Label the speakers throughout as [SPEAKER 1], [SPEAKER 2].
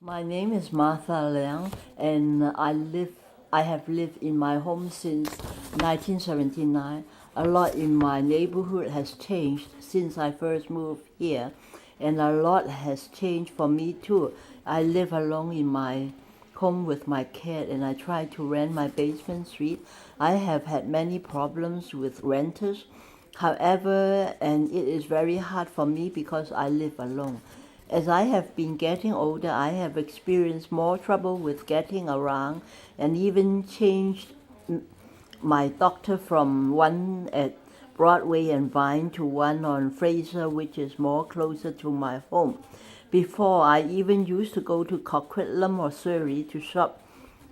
[SPEAKER 1] My name is Martha Liang, and I have lived in my home since 1979. A lot in my neighborhood has changed since I first moved here, and a lot has changed for me too. I live alone in my home with my cat, and I try to rent my basement suite. I have had many problems with renters. However, and it is very hard for me because I live alone. As I have been getting older, I have experienced more trouble with getting around and even changed my doctor from one at Broadway and Vine to one on Fraser, which is more closer to my home. Before, I even used to go to Coquitlam or Surrey to shop,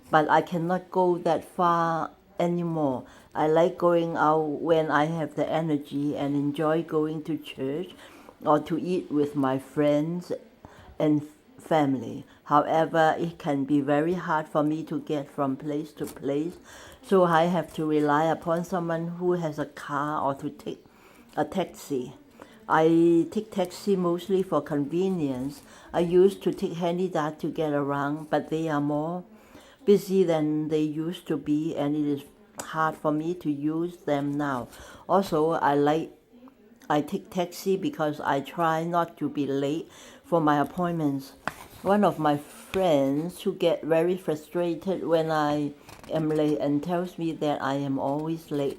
[SPEAKER 1] but I cannot go that far anymore. I like going out when I have the energy and enjoy going to church or to eat with my friends and family. However, it can be very hard for me to get from place to place, so I have to rely upon someone who has a car or to take a taxi. I take taxi mostly for convenience. I used to take handy-dart to get around, but they are more busy than they used to be, and it is hard for me to use them now. Also, I take taxi because I try not to be late for my appointments. One of my friends who get very frustrated when I am late and tells me that I am always late,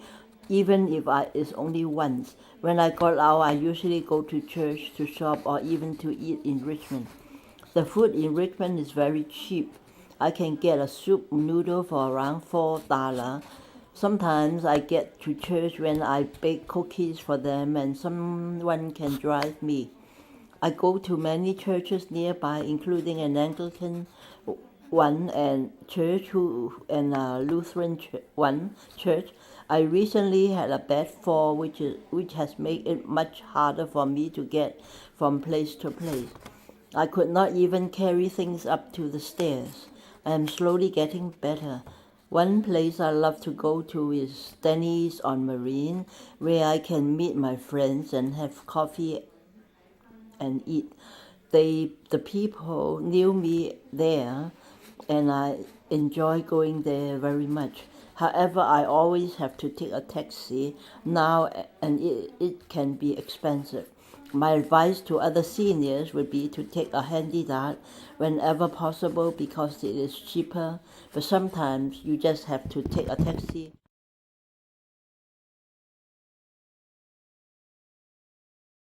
[SPEAKER 1] even if it's only once. When I got out, I usually go to church, to shop, or even to eat in Richmond. The food in Richmond is very cheap. I can get a soup noodle for around $4. Sometimes I get to church when I bake cookies for them and someone can drive me. I go to many churches nearby, including an Anglican one and and a Lutheran church. I recently had a bad fall, which has made it much harder for me to get from place to place. I could not even carry things up to the stairs. I am slowly getting better. One place I love to go to is Denny's on Marine, where I can meet my friends and have coffee and eat. The people knew me there, and I enjoy going there very much. However, I always have to take a taxi now, and it can be expensive. My advice to other seniors would be to take a handy-dart whenever possible because it is cheaper, but sometimes you just have to take a taxi.